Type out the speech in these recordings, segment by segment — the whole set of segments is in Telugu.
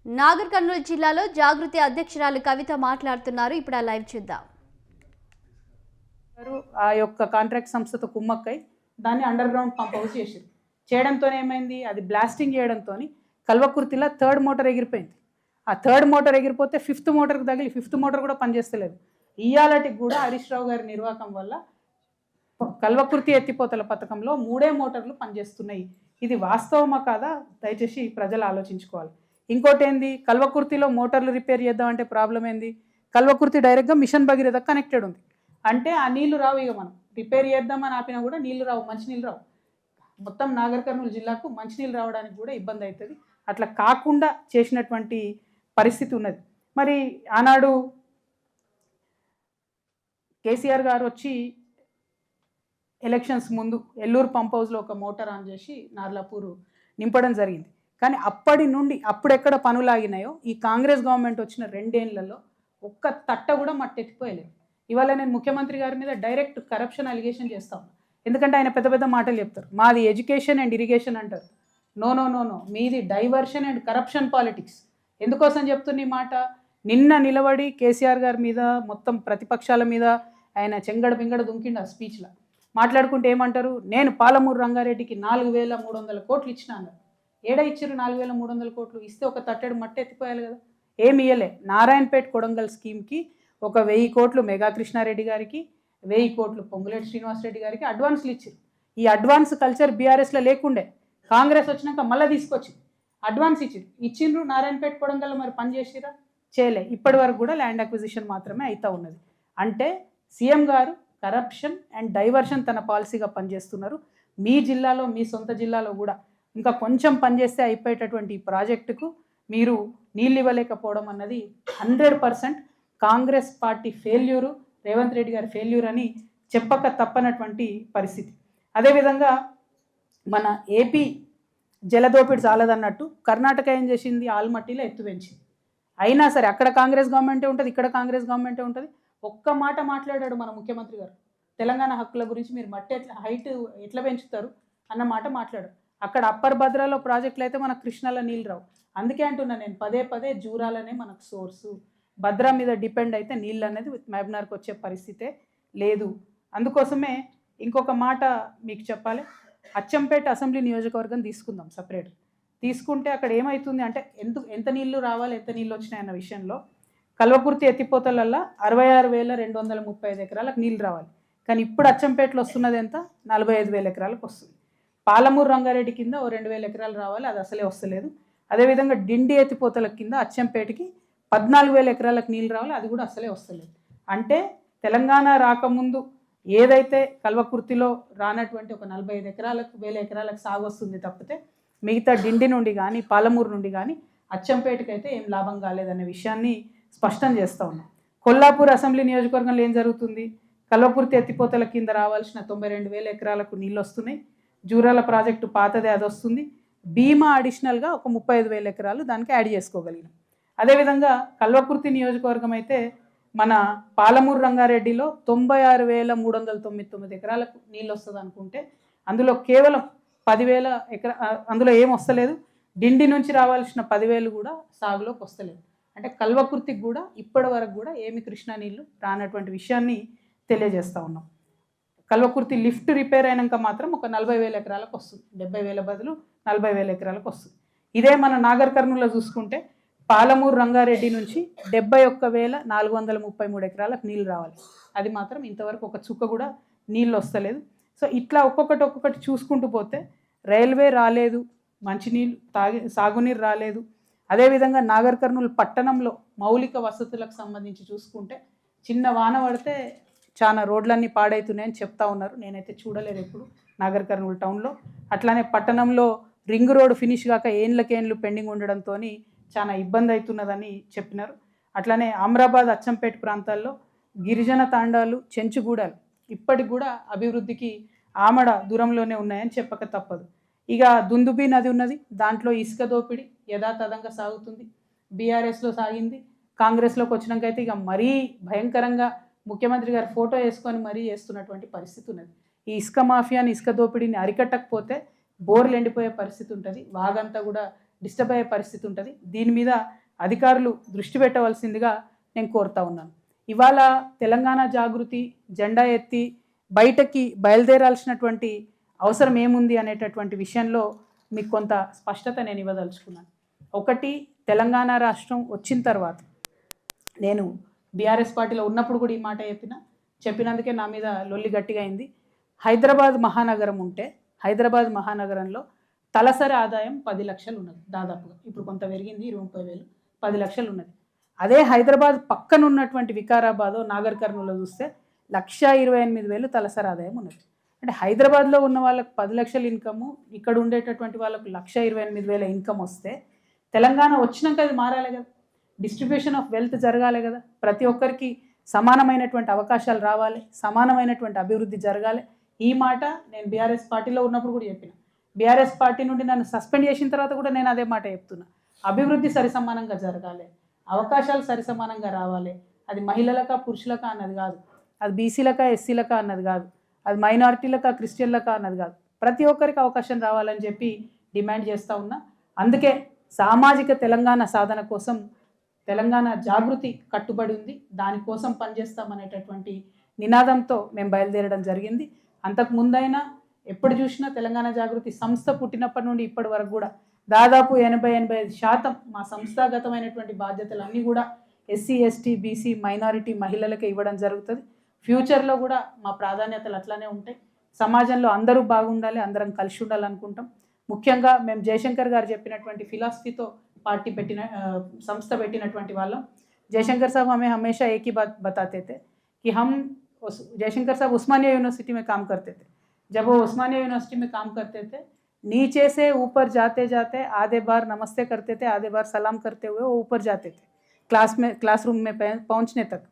నాగర్ కర్నూలు జిల్లాలో జాగృతి అధ్యక్షురాలు కవిత మాట్లాడుతున్నారు. ఇప్పుడు ఆ లైవ్ చూద్దాం. ఆ యొక్క కాంట్రాక్ట్ సంస్థతో కుమ్మక్కై దాన్ని అండర్ గ్రౌండ్ పంప్ హౌస్ చేశారు. చేయడంతో ఏమైంది, అది బ్లాస్టింగ్ చేయడంతో కల్వకుర్తిలో థర్డ్ మోటార్ ఎగిరిపోయింది. ఆ థర్డ్ మోటార్ ఎగిరిపోతే ఫిఫ్త్ మోటార్కి తగిలి ఫిఫ్త్ మోటార్ కూడా పనిచేస్తలేదు. ఇయాలటికి కూడా హరీష్ రావు గారి నిర్వాహకం వల్ల కల్వకుర్తి ఎత్తిపోతల పథకంలో 3 మోటార్లు పనిచేస్తున్నాయి. ఇది వాస్తవమా కాదా దయచేసి ప్రజలు ఆలోచించుకోవాలి. ఇంకోటి ఏంది, కల్వకుర్తిలో మోటార్లు రిపేర్ చేద్దామంటే ప్రాబ్లం ఏంది, కల్వకుర్తి డైరెక్ట్గా మిషన్ భగీరథ కనెక్టెడ్ ఉంది. అంటే ఆ నీళ్లు రావు. ఇక మనం రిపేర్ చేద్దామని ఆపినా కూడా నీళ్లు రావు, మంచినీళ్ళు రావు. మొత్తం నాగర్ కర్నూలు జిల్లాకు మంచినీళ్ళు రావడానికి కూడా ఇబ్బంది అవుతుంది. అట్లా కాకుండా చేసినటువంటి పరిస్థితి ఉన్నది. మరి ఆనాడు కేసీఆర్ గారు వచ్చి ఎలక్షన్స్ ముందు ఎల్లూరు పంప్ హౌస్లో ఒక మోటార్ ఆన్ చేసి నార్లాపూర్ నింపడం జరిగింది. కానీ అప్పటి నుండి అప్పుడెక్కడ పనులు ఆగినాయో ఈ కాంగ్రెస్ గవర్నమెంట్ వచ్చిన 2 ఏళ్లలో ఒక్క తట్ట కూడా మట్టెత్తిపోయలేదు. ఇవాళ నేను ముఖ్యమంత్రి గారి మీద డైరెక్ట్ కరప్షన్ అలిగేషన్ చేస్తాను. ఎందుకంటే ఆయన పెద్ద పెద్ద మాటలు చెప్తారు. మాది ఎడ్యుకేషన్ అండ్ ఇరిగేషన్ అంటారు. నో నో నో నో, మీది డైవర్షన్ అండ్ కరప్షన్ పాలిటిక్స్. ఎందుకోసం చెప్తున్న ఈ మాట, నిన్న నిలబడి కేసీఆర్ గారి మీద మొత్తం ప్రతిపక్షాల మీద ఆయన చెంగడ పింగడ దుంకిండు ఆ స్పీచ్లో. మాట్లాడుకుంటే ఏమంటారు, నేను పాలమూరు రంగారెడ్డికి 4,300 కోట్లు ఇచ్చిన అన్నారు. ఏడ ఇచ్చారు 4,300 కోట్లు? ఇస్తే ఒక తట్టెడు మట్టి ఎత్తిపోయాలి కదా. ఏమి ఇయ్యలే. నారాయణపేట కొడంగల్ స్కీమ్కి ఒక 1000 కోట్లు మెగా కృష్ణారెడ్డి గారికి, 1000 కోట్లు పొంగులేటి శ్రీనివాసరెడ్డి గారికి అడ్వాన్స్లు ఇచ్చారు. ఈ అడ్వాన్స్ కల్చర్ బీఆర్ఎస్లో లేకుండే, కాంగ్రెస్ వచ్చినాక మళ్ళీ తీసుకొచ్చింది. అడ్వాన్స్ ఇచ్చిండ్రు నారాయణపేట కొడంగల్లో. మరి పని చేసిరా? చేయలే. ఇప్పటి వరకు కూడా ల్యాండ్ అక్విజిషన్ మాత్రమే అవుతూ ఉన్నది. అంటే సీఎం గారు కరప్షన్ అండ్ డైవర్షన్ తన పాలసీగా పనిచేస్తున్నారు. మీ జిల్లాలో, మీ సొంత జిల్లాలో కూడా ఇంకా కొంచెం పనిచేస్తే అయిపోయేటటువంటి ఈ ప్రాజెక్టుకు మీరు నీళ్ళు ఇవ్వలేకపోవడం అన్నది 100% కాంగ్రెస్ పార్టీ ఫెయిల్యూరు, రేవంత్ రెడ్డి గారి ఫెయిల్యూర్ అని చెప్పక తప్పనటువంటి పరిస్థితి. అదేవిధంగా మన ఏపీ జలదోపిడి చాలదన్నట్టు కర్ణాటక ఏం చేసింది, ఆల్మట్టిలో ఎత్తు పెంచింది. అయినా సరే అక్కడ కాంగ్రెస్ గవర్నమెంటే ఉంటుంది, ఇక్కడ కాంగ్రెస్ గవర్నమెంటే ఉంటుంది. ఒక్క మాట మాట్లాడాడు మన ముఖ్యమంత్రి గారు, తెలంగాణ హక్కుల గురించి మీరు మట్టి హైట్ ఎట్లా పెంచుతారు అన్న మాట మాట్లాడారు. అక్కడ అప్పర్ భద్రాలో ప్రాజెక్టులు అయితే మనకు కృష్ణాలో నీళ్ళు రావు. అందుకే అంటున్నా నేను పదే జూరాలనే మనకు సోర్సు. భద్రా మీద డిపెండ్ అయితే నీళ్ళు అనేది మహబూబ్నగర్కి వచ్చే పరిస్థితే లేదు. అందుకోసమే ఇంకొక మాట మీకు చెప్పాలి. అచ్చంపేట అసెంబ్లీ నియోజకవర్గం తీసుకుందాం సపరేట్. తీసుకుంటే అక్కడ ఏమవుతుంది అంటే ఎంత నీళ్లు రావాలి, ఎంత నీళ్ళు వచ్చినాయన్న విషయంలో కల్వకుర్తి ఎత్తిపోతలల్లో 66,235 ఎకరాలకు నీళ్ళు రావాలి. కానీ ఇప్పుడు అచ్చంపేటలో వస్తున్నది ఎంత, 45,000 ఎకరాలకు వస్తుంది. పాలమూరు రంగారెడ్డి కింద 2,000 ఎకరాలు రావాలి, అది అసలే వస్తలేదు. అదేవిధంగా డిండి ఎత్తిపోతల కింద అచ్చంపేటకి 14,000 ఎకరాలకు నీళ్ళు రావాలి, అది కూడా అసలే వస్తలేదు. అంటే తెలంగాణ రాకముందు ఏదైతే కల్వకుర్తిలో రానటువంటి ఒక 45 ఎకరాలకు 1000 ఎకరాలకు సాగు వస్తుంది తప్పితే మిగతా డిండి నుండి కానీ పాలమూరు నుండి కానీ అచ్చంపేటకి అయితే ఏం లాభం కాలేదనే విషయాన్ని స్పష్టం చేస్తూ ఉన్నాం. కొల్లాపూర్ అసెంబ్లీ నియోజకవర్గంలో ఏం జరుగుతుంది, కల్వకుర్తి ఎత్తిపోతల కింద రావాల్సిన 92,000 ఎకరాలకు నీళ్ళు వస్తున్నాయి. జూరాల ప్రాజెక్టు పాతదే, అది వస్తుంది. భీమా అడిషనల్గా ఒక 35,000 ఎకరాలు దానికి యాడ్ చేసుకోగలిగినాం. అదేవిధంగా కల్వకుర్తి నియోజకవర్గం అయితే మన పాలమూరు రంగారెడ్డిలో 96,399 ఎకరాలకు నీళ్ళు వస్తుంది అనుకుంటే అందులో కేవలం 10,000 అందులో ఏం వస్తలేదు. డిండి నుంచి రావాల్సిన 10,000 కూడా సాగులోకి వస్తలేదు. అంటే కల్వకుర్తికి కూడా ఇప్పటి వరకు కూడా ఏమి కృష్ణా నీళ్ళు రానటువంటి విషయాన్ని తెలియజేస్తూ ఉన్నాం. కల్వకుర్తి లిఫ్ట్ రిపేర్ అయినాక మాత్రం ఒక 40,000 ఎకరాలకు వస్తుంది. 70,000 బదులు 40,000 ఎకరాలకు వస్తుంది. ఇదే మన నాగర్ కర్నూలులో చూసుకుంటే పాలమూరు రంగారెడ్డి నుంచి 71,433 ఎకరాలకు నీళ్ళు రావాలి. అది మాత్రం ఇంతవరకు ఒక చుక్క కూడా నీళ్ళు వస్తలేదు. సో ఇట్లా ఒక్కొక్కటి చూసుకుంటూ పోతే రైల్వే రాలేదు, మంచినీళ్ళు సాగునీరు రాలేదు. అదేవిధంగా నాగర్ కర్నూలు పట్టణంలో మౌలిక వసతులకు సంబంధించి చూసుకుంటే చిన్న వాన పడితే చాలా రోడ్లన్నీ పాడవుతున్నాయని చెప్తా ఉన్నారు. నేనైతే చూడలేదు ఎప్పుడు నాగర్ కర్నూలు టౌన్లో. అట్లానే పట్టణంలో రింగ్ రోడ్ ఫినిష్ కాక ఏండ్లకేండ్లు పెండింగ్ ఉండడంతో చాలా ఇబ్బంది అవుతున్నదని చెప్పినారు. అట్లానే అమరాబాద్ అచ్చంపేట ప్రాంతాల్లో గిరిజన తాండాలు చెంచుగూడాలు ఇప్పటికి కూడా అభివృద్ధికి ఆమడ దూరంలోనే ఉన్నాయని చెప్పక తప్పదు. ఇక దుందుబి నది ఉన్నది, దాంట్లో ఇసుక దోపిడీ యథాతథంగా సాగుతుంది. బీఆర్ఎస్లో సాగింది, కాంగ్రెస్లోకి వచ్చినాక అయితే ఇక మరీ భయంకరంగా ముఖ్యమంత్రి గారు ఫోటో వేసుకొని మరీ చేస్తున్నటువంటి పరిస్థితి ఉన్నది. ఈ ఇసుక మాఫియాని, ఇసుక దోపిడీని అరికట్టకపోతే బోర్లు ఎండిపోయే పరిస్థితి ఉంటుంది. వాగంతా కూడా డిస్టర్బ్ అయ్యే పరిస్థితి ఉంటుంది. దీని మీద అధికారులు దృష్టి పెట్టవలసిందిగా నేను కోరుతా ఉన్నాను. ఇవాళ తెలంగాణ జాగృతి జెండా ఎత్తి బయటకి బయలుదేరాల్సినటువంటి అవసరం ఏముంది అనేటటువంటి విషయంలో మీకు కొంత స్పష్టత నేను ఇవ్వదలుచుకున్నాను. ఒకటి, తెలంగాణ రాష్ట్రం వచ్చిన తర్వాత నేను బీఆర్ఎస్ పార్టీలో ఉన్నప్పుడు కూడా ఈ మాట చెప్పినందుకే నా మీద లొల్లి గట్టిగా అయింది. హైదరాబాద్ మహానగరం ఉంటే హైదరాబాద్ మహానగరంలో తలసరి ఆదాయం 10 లక్షలు ఉన్నది దాదాపుగా. ఇప్పుడు కొంత పెరిగింది, 20-30 వేలు, 10 లక్షలు ఉన్నది. అదే హైదరాబాద్ పక్కన ఉన్నటువంటి వికారాబాద్ నాగర్ కర్నూలులో చూస్తే 1,28,000 తలసరి ఆదాయం ఉన్నది. అంటే హైదరాబాద్లో ఉన్న వాళ్ళకు 10 లక్షల ఇన్కము, ఇక్కడ ఉండేటటువంటి వాళ్ళకు 1,28,000 ఇన్కమ్ వస్తే తెలంగాణ వచ్చినాక అది మారాలి కదా, డిస్ట్రిబ్యూషన్ ఆఫ్ వెల్త్ జరగాలి కదా, ప్రతి ఒక్కరికి సమానమైనటువంటి అవకాశాలు రావాలి, సమానమైనటువంటి అభివృద్ధి జరగాలి. ఈ మాట నేను బీఆర్ఎస్ పార్టీలో ఉన్నప్పుడు కూడా చెప్పిన. బీఆర్ఎస్ పార్టీ నుండి నన్ను సస్పెండ్ చేసిన తర్వాత కూడా నేను అదే మాట చెప్తున్నా. అభివృద్ధి సరిసమానంగా జరగాలి, అవకాశాలు సరిసమానంగా రావాలి. అది మహిళలకా పురుషులకా అన్నది కాదు, అది బీసీలకా ఎస్సీలకా అన్నది కాదు, అది మైనారిటీలకా క్రిస్టియన్లకా అన్నది కాదు, ప్రతి ఒక్కరికి అవకాశం రావాలని చెప్పి డిమాండ్ చేస్తూ ఉన్నా. అందుకే సామాజిక తెలంగాణ సాధన కోసం తెలంగాణ జాగృతి కట్టుబడి ఉంది, దానికోసం పనిచేస్తామనేటటువంటి నినాదంతో మేము బయలుదేరడం జరిగింది. అంతకు ముందైనా ఎప్పుడు చూసినా తెలంగాణ జాగృతి సంస్థ పుట్టినప్పటి నుండి ఇప్పటి వరకు కూడా దాదాపు 80-85% మా సంస్థాగతమైనటువంటి బాధ్యతలన్నీ కూడా ఎస్సీ ఎస్టీ బీసీ మైనారిటీ మహిళలకే ఇవ్వడం జరుగుతుంది. ఫ్యూచర్లో కూడా మా ప్రాధాన్యతలు అట్లానే ఉంటాయి. సమాజంలో అందరూ బాగుండాలి, అందరం కలిసి ఉండాలనుకుంటాం. ముఖ్యంగా మేము జయశంకర్ గారు చెప్పినటువంటి ఫిలాసఫీతో పార్టీ సంస్థ పెట్టినటువంటి వాళ్ళం. जयशंकर साहब हमें हमेशा एक ही बात बताते थे कि हम जयशंकर साहब उस्मानिया यूनिवर्सिटी में काम करते थे. जब वो उस्मानिया यूनिवर्सिटी में काम करते थे, नीचे से ऊपर जाते जाते आधे बार नमस्ते करते थे, आधे बार सलाम करते हुए वो ऊपर जाते थे क्लासरूम में पहुंचने तक.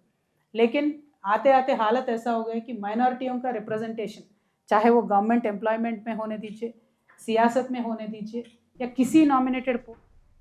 लेकिन आते आते हालत ऐसा हो गया कि माइनॉरिटियों का रिप्रेजेंटेशन, चाहे वो गवर्नमेंट एम्प्लॉयमेंट में होने दीजिए, सियासत में होने दीजिए, या किसी नॉमिनेटेड